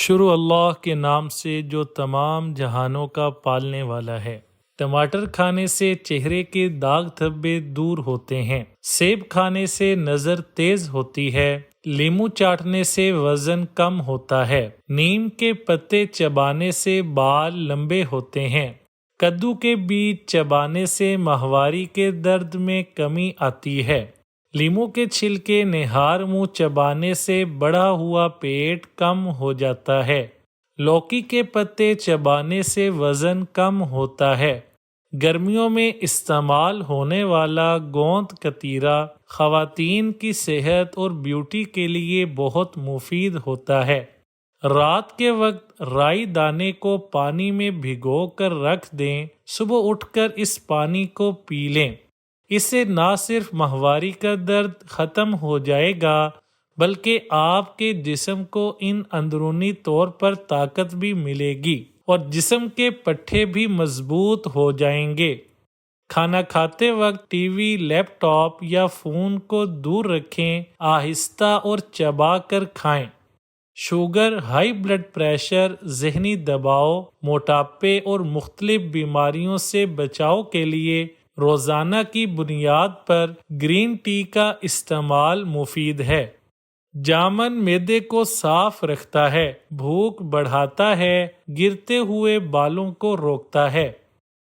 شروع اللہ کے نام سے جو تمام جہانوں کا پالنے والا ہے۔ ٹماٹر کھانے سے چہرے کے داغ دھبے دور ہوتے ہیں، سیب کھانے سے نظر تیز ہوتی ہے، لیمو چاٹنے سے وزن کم ہوتا ہے، نیم کے پتے چبانے سے بال لمبے ہوتے ہیں، کدو کے بیج چبانے سے ماہواری کے درد میں کمی آتی ہے، لیمو کے چھلکے نہار منہ چبانے سے بڑھا ہوا پیٹ کم ہو جاتا ہے، لوکی کے پتے چبانے سے وزن کم ہوتا ہے۔ گرمیوں میں استعمال ہونے والا گوند کتیرا خواتین کی صحت اور بیوٹی کے لیے بہت مفید ہوتا ہے۔ رات کے وقت رائی دانے کو پانی میں بھگو کر رکھ دیں، صبح اٹھ کر اس پانی کو پی لیں۔ اس سے نہ صرف ماہواری کا درد ختم ہو جائے گا بلکہ آپ کے جسم کو اندرونی طور پر طاقت بھی ملے گی اور جسم کے پٹھے بھی مضبوط ہو جائیں گے۔ کھانا کھاتے وقت ٹی وی، لیپ ٹاپ یا فون کو دور رکھیں، آہستہ اور چبا کر کھائیں۔ شوگر، ہائی بلڈ پریشر، ذہنی دباؤ، موٹاپے اور مختلف بیماریوں سے بچاؤ کے لیے روزانہ کی بنیاد پر گرین ٹی کا استعمال مفید ہے۔ جامن معدے کو صاف رکھتا ہے، بھوک بڑھاتا ہے، گرتے ہوئے بالوں کو روکتا ہے۔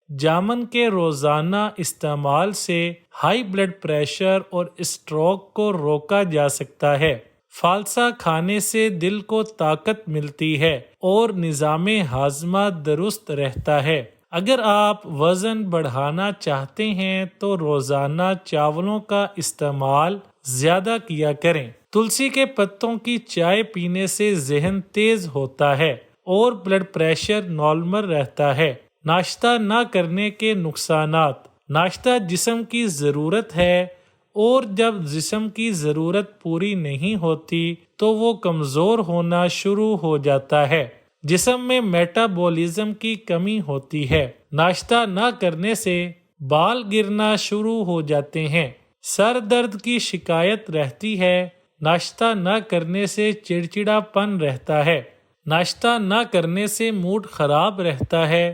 جامن کے روزانہ استعمال سے ہائی بلڈ پریشر اور اسٹروک کو روکا جا سکتا ہے۔ فالسا کھانے سے دل کو طاقت ملتی ہے اور نظام ہاضمہ درست رہتا ہے۔ اگر آپ وزن بڑھانا چاہتے ہیں تو روزانہ چاولوں کا استعمال زیادہ کیا کریں۔ تلسی کے پتوں کی چائے پینے سے ذہن تیز ہوتا ہے اور بلڈ پریشر نارمل رہتا ہے۔ ناشتہ نہ کرنے کے نقصانات۔ ناشتہ جسم کی ضرورت ہے اور جب جسم کی ضرورت پوری نہیں ہوتی تو وہ کمزور ہونا شروع ہو جاتا ہے۔ جسم میں میٹابولزم کی کمی ہوتی ہے۔ ناشتہ نہ کرنے سے بال گرنا شروع ہو جاتے ہیں، سر درد کی شکایت رہتی ہے، ناشتہ نہ کرنے سے چڑچڑا پن رہتا ہے، ناشتہ نہ کرنے سے موڈ خراب رہتا ہے،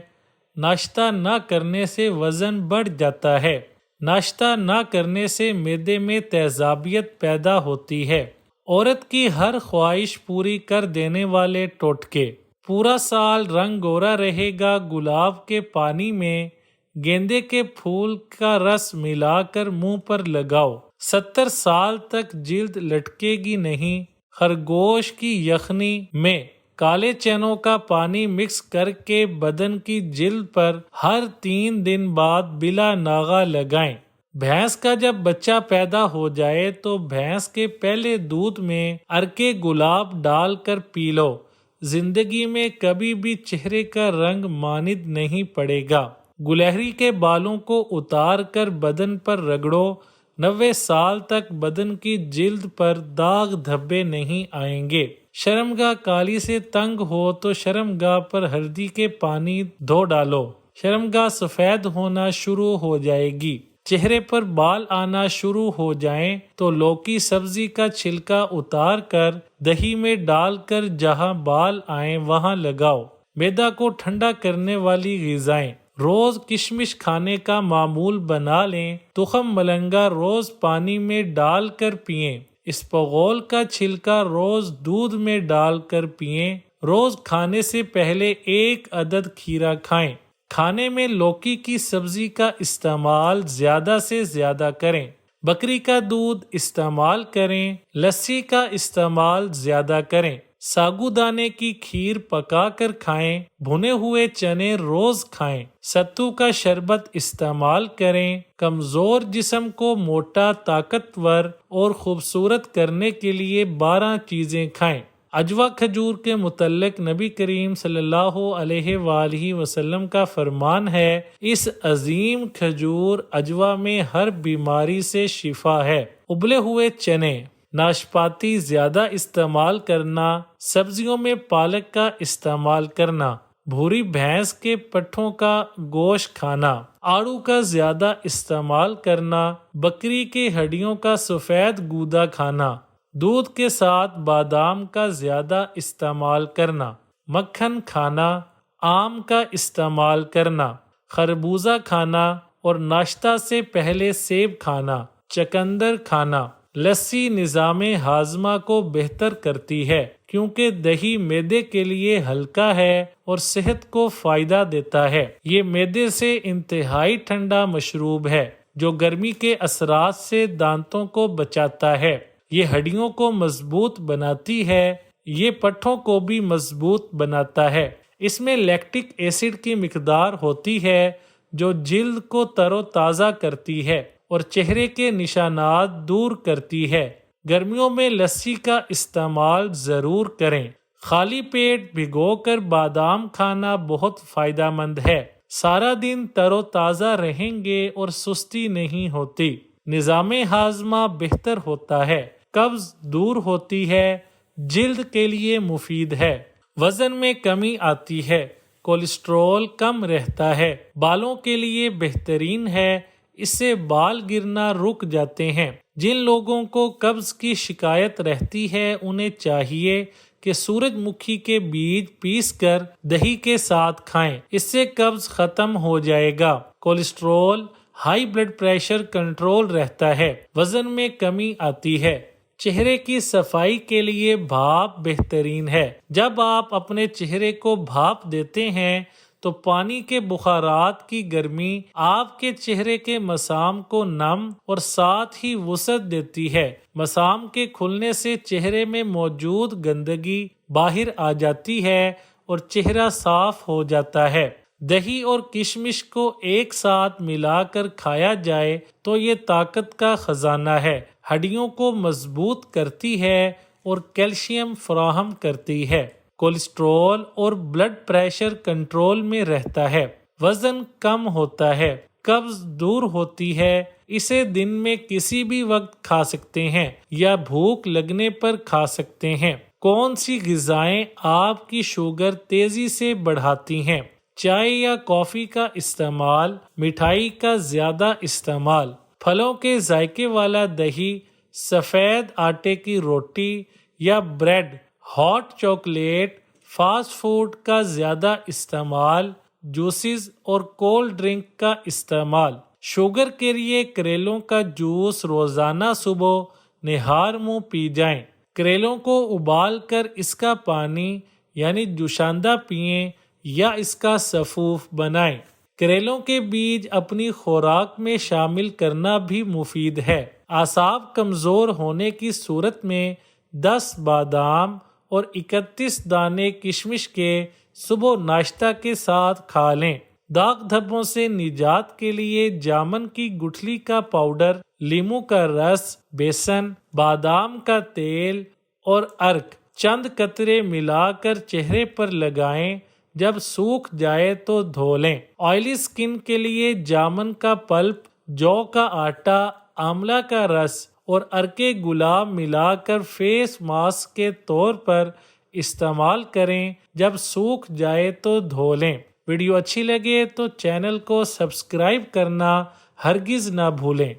ناشتہ نہ کرنے سے وزن بڑھ جاتا ہے، ناشتہ نہ کرنے سے معدے میں تیزابیت پیدا ہوتی ہے۔ عورت کی ہر خواہش پوری کر دینے والے ٹوٹکے۔ پورا سال رنگ گورا رہے گا گلاب کے پانی میں گیندے کے پھول کا رس ملا کر منہ پر لگاؤ، 70 سال تک جلد لٹکے گی نہیں۔ خرگوش کی یخنی میں کالے چنوں کا پانی مکس کر کے بدن کی جلد پر ہر 3 دن بعد بلا ناغہ لگائیں۔ بھینس کا جب بچہ پیدا ہو جائے تو بھینس کے پہلے دودھ میں عرق گلاب ڈال کر پی لو، زندگی میں کبھی بھی چہرے کا رنگ ماند نہیں پڑے گا۔ گلہری کے بالوں کو اتار کر بدن پر رگڑو، 90 سال تک بدن کی جلد پر داغ دھبے نہیں آئیں گے۔ شرمگاہ کالی سے تنگ ہو تو شرمگاہ پر ہلدی کے پانی دھو ڈالو، شرمگاہ سفید ہونا شروع ہو جائے گی۔ چہرے پر بال آنا شروع ہو جائیں تو لوکی سبزی کا چھلکا اتار کر دہی میں ڈال کر جہاں بال آئیں وہاں لگاؤ۔ معدہ کو ٹھنڈا کرنے والی غذائیں۔ روز کشمش کھانے کا معمول بنا لیں، تخم ملنگا روز پانی میں ڈال کر پئیں، اسپغول کا چھلکا روز دودھ میں ڈال کر پئیں، روز کھانے سے پہلے 1 عدد کھیرا کھائیں۔ کھانے میں لوکی کی سبزی کا استعمال زیادہ سے زیادہ کریں، بکری کا دودھ استعمال کریں، لسی کا استعمال زیادہ کریں، ساگو دانے کی کھیر پکا کر کھائیں، بھنے ہوئے چنے روز کھائیں، ستو کا شربت استعمال کریں۔ کمزور جسم کو موٹا، طاقتور اور خوبصورت کرنے کے لیے 12 چیزیں کھائیں۔ اجوا کھجور کے متعلق نبی کریم صلی اللہ علیہ وآلہ وسلم کا فرمان ہے، اس عظیم کھجور اجوا میں ہر بیماری سے شفا ہے۔ ابلے ہوئے چنے، ناشپاتی زیادہ استعمال کرنا، سبزیوں میں پالک کا استعمال کرنا، بھوری بھینس کے پٹھوں کا گوشت کھانا، آڑو کا زیادہ استعمال کرنا، بکری کے ہڈیوں کا سفید گودا کھانا، دودھ کے ساتھ بادام کا زیادہ استعمال کرنا، مکھن کھانا، آم کا استعمال کرنا، خربوزہ کھانا اور ناشتہ سے پہلے سیب کھانا، چقندر کھانا۔ لسی نظام ہاضمہ کو بہتر کرتی ہے کیونکہ دہی معدے کے لیے ہلکا ہے اور صحت کو فائدہ دیتا ہے۔ یہ معدے سے انتہائی ٹھنڈا مشروب ہے جو گرمی کے اثرات سے دانتوں کو بچاتا ہے۔ یہ ہڈیوں کو مضبوط بناتی ہے، یہ پٹھوں کو بھی مضبوط بناتا ہے۔ اس میں لیکٹک ایسڈ کی مقدار ہوتی ہے جو جلد کو تر و تازہ کرتی ہے اور چہرے کے نشانات دور کرتی ہے۔ گرمیوں میں لسی کا استعمال ضرور کریں۔ خالی پیٹ بھگو کر بادام کھانا بہت فائدہ مند ہے۔ سارا دن تر و تازہ رہیں گے اور سستی نہیں ہوتی۔ نظام ہاضمہ بہتر ہوتا ہے، قبض دور ہوتی ہے، جلد کے لیے مفید ہے، وزن میں کمی آتی ہے، کولیسٹرول کم رہتا ہے، بالوں کے لیے بہترین ہے، اس سے بال گرنا رک جاتے ہیں۔ جن لوگوں کو قبض کی شکایت رہتی ہے انہیں چاہیے کہ سورج مکھی کے بیج پیس کر دہی کے ساتھ کھائیں، اس سے قبض ختم ہو جائے گا۔ Cholesterol, high blood pressure control رہتا ہے، وزن میں کمی آتی ہے۔ چہرے کی صفائی کے لیے بھاپ بہترین ہے۔ جب آپ اپنے چہرے کو بھاپ دیتے ہیں تو پانی کے بخارات کی گرمی آپ کے چہرے کے مسام کو نم اور ساتھ ہی وسعت دیتی ہے۔ مسام کے کھلنے سے چہرے میں موجود گندگی باہر آ جاتی ہے اور چہرہ صاف ہو جاتا ہے۔ دہی اور کشمش کو ایک ساتھ ملا کر کھایا جائے تو یہ طاقت کا خزانہ ہے، ہڈیوں کو مضبوط کرتی ہے اور کیلشیم فراہم کرتی ہے۔ کولیسٹرول اور بلڈ پریشر کنٹرول میں رہتا ہے، وزن کم ہوتا ہے، قبض دور ہوتی ہے۔ اسے دن میں کسی بھی وقت کھا سکتے ہیں یا بھوک لگنے پر کھا سکتے ہیں۔ کون سی غذائیں آپ کی شوگر تیزی سے بڑھاتی ہیں؟ چائے یا کافی کا استعمال، مٹھائی کا زیادہ استعمال، پھلوں کے ذائقے والا دہی، سفید آٹے کی روٹی یا bread, hot chocolate, fast food کا زیادہ استعمال، جوسز اور کولڈ ڈرنک کا استعمال۔ شوگر کے لیے کریلوں کا جوس روزانہ صبح نہار منہ پی جائیں۔ کریلوں کو ابال کر اس کا پانی یعنی جوشاندہ پئیں یا اس کا سفوف بنائیں۔ کریلوں کے بیج اپنی خوراک میں شامل کرنا بھی مفید ہے۔ اعصاب کمزور ہونے کی صورت میں 10 بادام اور 31 دانے کشمش کے صبح ناشتہ کے ساتھ کھا لیں۔ داغ دھبوں سے نجات کے لیے جامن کی گٹھلی کا پاؤڈر، لیموں کا رس، بیسن، بادام کا تیل اور ارک چند قطرے ملا کر چہرے پر لگائیں، جب سوکھ جائے تو دھو لیں۔ آئلی سکن کے لیے جامن کا پلپ، جو کا آٹا، آملہ کا رس اور ارک گلاب ملا کر فیس ماسک کے طور پر استعمال کریں، جب سوکھ جائے تو دھو لیں۔ ویڈیو اچھی لگے تو چینل کو سبسکرائب کرنا ہرگز نہ بھولیں۔